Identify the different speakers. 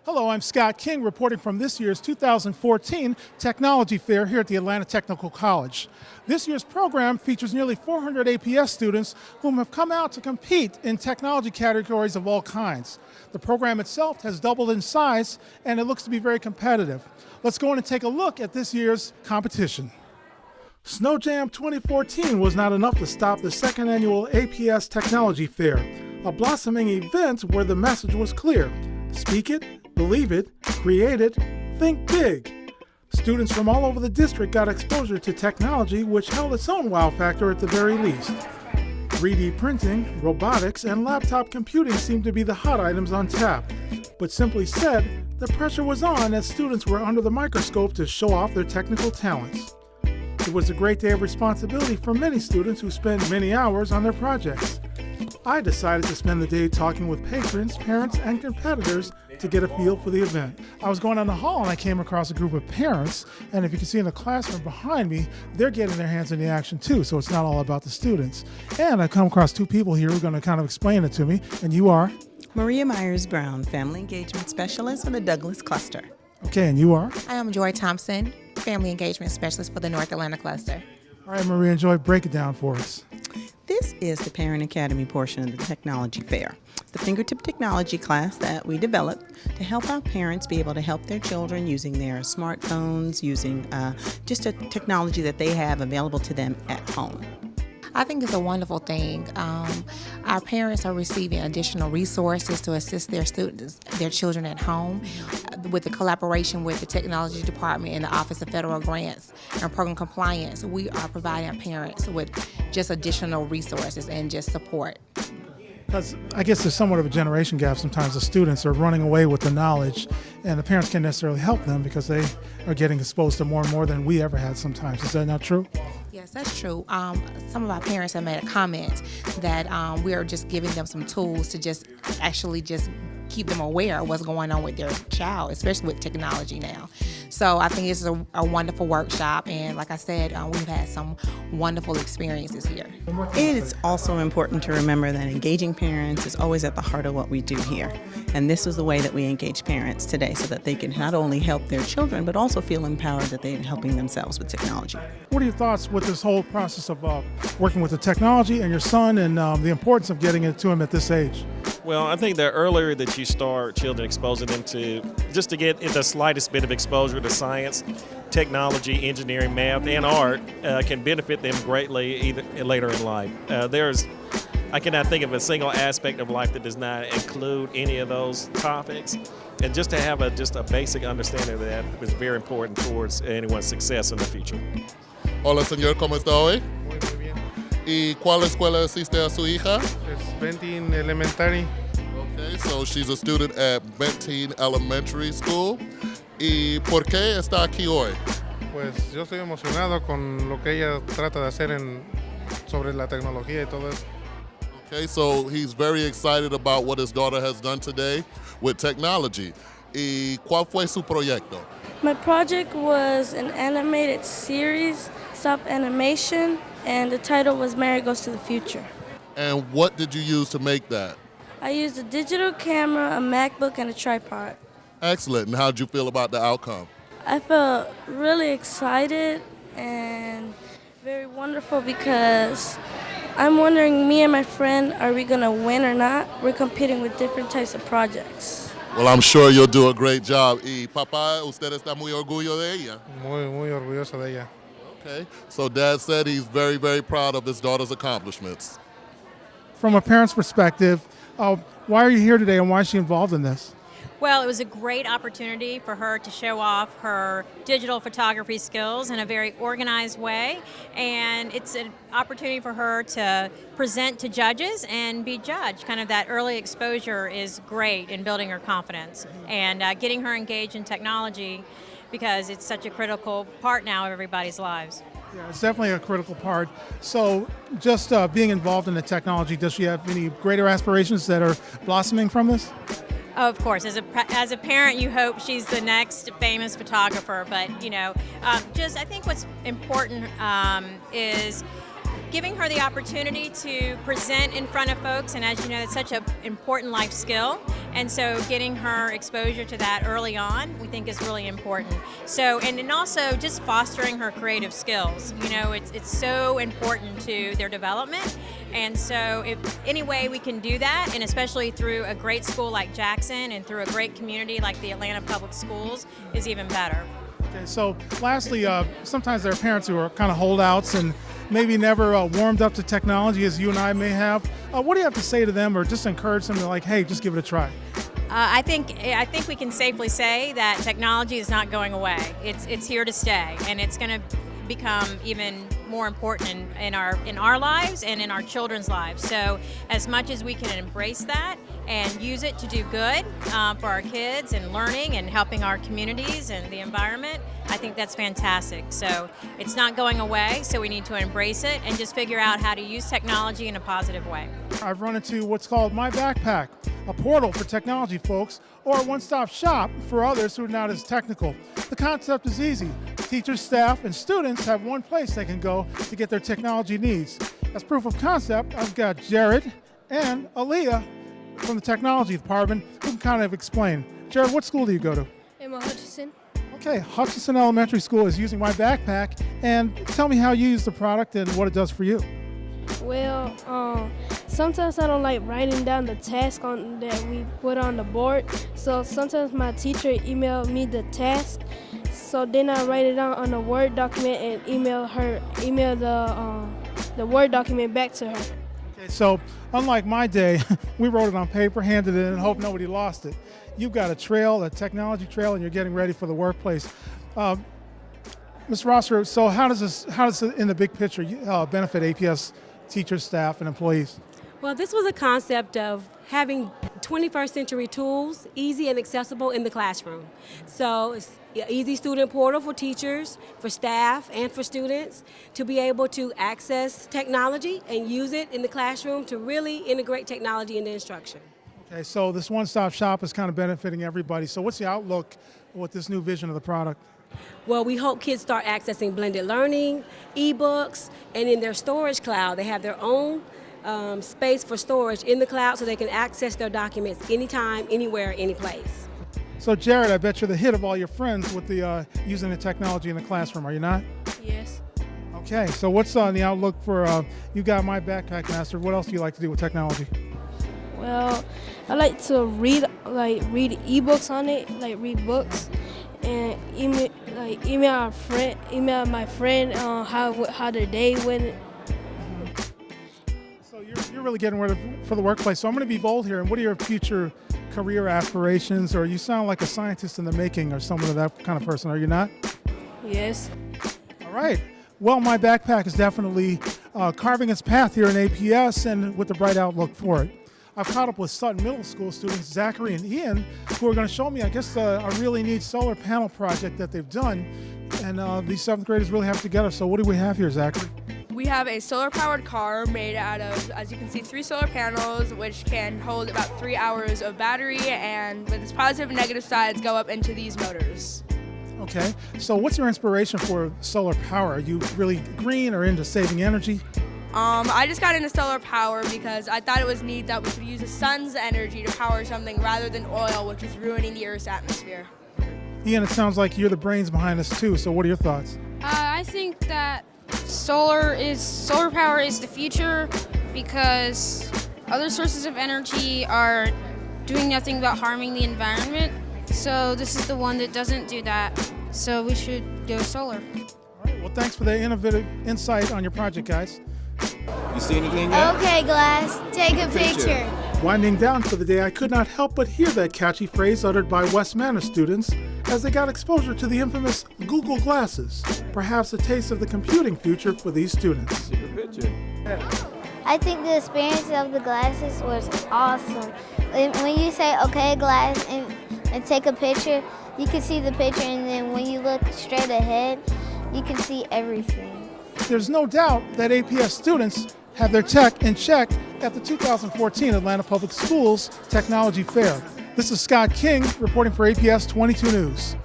Speaker 1: Hello, I'm Scott King reporting from this year's 2014 Technology Fair here at the Atlanta Technical College. This year's program features nearly 400 APS students whom have come out to compete in technology categories of all kinds. The program itself has doubled in size and it looks to be very competitive. Let's go in and take a look at this year's competition. Snow Jam 2014 was not enough to stop the second annual APS Technology Fair, a blossoming event where the message was clear. Speak it, believe it, create it, think big. Students from all over the district got exposure to technology which held its own wow factor at the very least. 3D printing, robotics, and laptop computing seemed to be the hot items on tap. But simply said, the pressure was on as students were under the microscope to show off their technical talents. It was a great day of responsibility for many students who spent many hours on their projects. I decided to spend the day talking with patrons, parents, and competitors to get a feel for the event. I was going down the hall and I came across a group of parents, and if you can see in the classroom behind me, they're getting their hands in the action too, so it's not all about the students. And I come across two people here who are going to kind of explain it to me, and you are?
Speaker 2: Maria Myers-Brown, Family Engagement Specialist for the Douglas Cluster.
Speaker 1: Okay, and you are?
Speaker 3: I am Joy Thompson, Family Engagement Specialist for the North Atlanta Cluster.
Speaker 1: All right, Maria and Joy, break it down for us.
Speaker 2: This is the Parent Academy portion of the Technology Fair, the fingertip technology class that we developed to help our parents be able to help their children using their smartphones, using just a technology that they have available to them at home.
Speaker 3: I think it's a wonderful thing. Our parents are receiving additional resources to assist their students, their children at home. With the collaboration with the Technology Department and the Office of Federal Grants and Program Compliance, we are providing our parents with just additional resources and just support.
Speaker 1: Because I guess there's somewhat of a generation gap. Sometimes the students are running away with the knowledge and the parents can't necessarily help them because they are getting exposed to more and more than we ever had sometimes. Is that not true?
Speaker 3: Yes, that's true. Some of our parents have made a comment that we are just giving them some tools to just keep them aware of what's going on with their child, especially with technology now. So I think it's a wonderful workshop, and like I said, we've had some wonderful experiences here.
Speaker 2: It's also important to remember that engaging parents is always at the heart of what we do here. And this is the way that we engage parents today so that they can not only help their children, but also feel empowered that they're helping themselves with technology.
Speaker 1: What are your thoughts with this whole process of working with the technology and your son and the importance of getting it to him at this age?
Speaker 4: Well, I think the earlier that you start children, exposing them to, just to get the slightest bit of exposure to science, technology, engineering, math, and art can benefit them greatly either later in life. I cannot think of a single aspect of life that does not include any of those topics. And just to have a basic understanding of that is very important towards anyone's success in the future.
Speaker 5: Hola, señor, ¿cómo está hoy?
Speaker 6: Muy bien.
Speaker 5: ¿Y cuál escuela asiste a su hija?
Speaker 6: Es Benton Elementary.
Speaker 5: Okay, so she's a student at Benton Elementary School. ¿Y por qué está aquí hoy?
Speaker 6: Pues yo estoy emocionado con lo que ella trata de hacer sobre la tecnología y todo eso.
Speaker 5: Okay, so he's very excited about what his daughter has done today with technology. ¿Y cuál fue su proyecto?
Speaker 7: My project was an animated series, stop animation, and the title was Mary Goes to the Future.
Speaker 5: And what did you use to make that?
Speaker 7: I used a digital camera, a MacBook, and a tripod.
Speaker 5: Excellent. And how did you feel about the outcome?
Speaker 7: I felt really excited and very wonderful because I'm wondering, me and my friend, are we going to win or not? We're competing with different types of projects.
Speaker 5: Well, I'm sure you'll do a great job. Y papá, usted está muy orgullo de ella?
Speaker 6: Muy orgulloso de ella.
Speaker 5: Okay, so Dad said he's very, very proud of his daughter's accomplishments.
Speaker 1: From a parent's perspective, why are you here today and why is she involved in this?
Speaker 8: Well, it was a great opportunity for her to show off her digital photography skills in a very organized way, and it's an opportunity for her to present to judges and be judged. Kind of that early exposure is great in building her confidence and getting her engaged in technology because it's such a critical part now of everybody's lives.
Speaker 1: Yeah, it's definitely a critical part. So just being involved in the technology, does she have any greater aspirations that are blossoming from this?
Speaker 8: Of course, as a parent, you hope she's the next famous photographer. But I think what's important is giving her the opportunity to present in front of folks, and as you know, it's such an important life skill, and so getting her exposure to that early on we think is really important. So, and also just fostering her creative skills. You know, it's so important to their development, and so if any way we can do that, and especially through a great school like Jackson and through a great community like the Atlanta Public Schools, is even better.
Speaker 1: Okay, so lastly, sometimes there are parents who are kind of holdouts and maybe never warmed up to technology as you and I may have. What do you have to say to them, or just encourage them to, like, hey, just give it a try?
Speaker 8: I think we can safely say that technology is not going away. It's here to stay, and it's going to become even more important in our lives and in our children's lives. So as much as we can embrace that and use it to do good for our kids and learning and helping our communities and the environment, I think that's fantastic. So it's not going away, so we need to embrace it and just figure out how to use technology in a positive way.
Speaker 1: I've run into what's called My Backpack, a portal for technology folks, or a one-stop shop for others who are not as technical. The concept is easy. Teachers, staff, and students have one place they can go to get their technology needs. As proof of concept, I've got Jared and Aaliyah from the technology department who can kind of explain. Jared, what school do you go to?
Speaker 9: Emma Hutchinson.
Speaker 1: Okay, Hutchinson Elementary School is using My Backpack, and tell me how you use the product and what it does for you.
Speaker 9: Well, sometimes I don't like writing down the task that we put on the board. So sometimes my teacher emailed me the task. So then I write it down on a Word document and email the Word document back to her.
Speaker 1: Okay, so unlike my day, we wrote it on paper, handed it in, and hope nobody lost it. You've got a trail, a technology trail, and you're getting ready for the workplace. Ms. Rosser, so how does it, in the big picture, benefit APS teachers, staff, and employees?
Speaker 10: Well, this was a concept of having 21st century tools easy and accessible in the classroom. So it's an easy student portal for teachers, for staff, and for students to be able to access technology and use it in the classroom to really integrate technology into instruction.
Speaker 1: Okay, so this one-stop shop is kind of benefiting everybody. So what's the outlook with this new vision of the product?
Speaker 10: Well, we hope kids start accessing blended learning, ebooks, and in their storage cloud, they have their own space for storage in the cloud so they can access their documents anytime, anywhere, any place.
Speaker 1: So Jared, I bet you're the hit of all your friends with the using the technology in the classroom, are you not?
Speaker 9: Yes.
Speaker 1: Okay, so what's on the outlook for, you got My Backpack Master, what else do you like to do with technology?
Speaker 9: Well, I like to read ebooks on it, like read books, and email my friend how their day went.
Speaker 1: So you're really getting ready for the workplace. So I'm going to be bold here. And what are your future career aspirations? Or you sound like a scientist in the making, or someone of that kind of person. Are you not?
Speaker 9: Yes.
Speaker 1: All right. Well, My Backpack is definitely carving its path here in APS, and with a bright outlook for it. I've caught up with Sutton Middle School students Zachary and Ian, who are going to show me, I guess, a really neat solar panel project that they've done. And these seventh graders really have it together. So what do we have here, Zachary?
Speaker 11: We have a solar-powered car made out of, as you can see, 3 solar panels, which can hold about 3 hours of battery, and with its positive and negative sides go up into these motors.
Speaker 1: Okay. So what's your inspiration for solar power? Are you really green or into saving energy?
Speaker 11: I just got into solar power because I thought it was neat that we could use the sun's energy to power something rather than oil, which is ruining the Earth's atmosphere.
Speaker 1: Ian, it sounds like you're the brains behind this too, so what are your thoughts?
Speaker 12: I think that solar power is the future because other sources of energy are doing nothing but harming the environment. So this is the one that doesn't do that. So we should go solar.
Speaker 1: All right, well, thanks for the innovative insight on your project, guys.
Speaker 13: You see anything yet?
Speaker 14: Okay, Glass, take a picture.
Speaker 1: Winding down for the day, I could not help but hear that catchy phrase uttered by West Manor students as they got exposure to the infamous Google Glasses, perhaps a taste of the computing future for these students.
Speaker 13: Take a picture.
Speaker 14: I think the experience of the glasses was awesome. When you say, okay, Glass, and take a picture, you can see the picture, and then when you look straight ahead, you can see everything.
Speaker 1: There's no doubt that APS students have their tech in check at the 2014 Atlanta Public Schools Technology Fair. This is Scott King reporting for APS 22 News.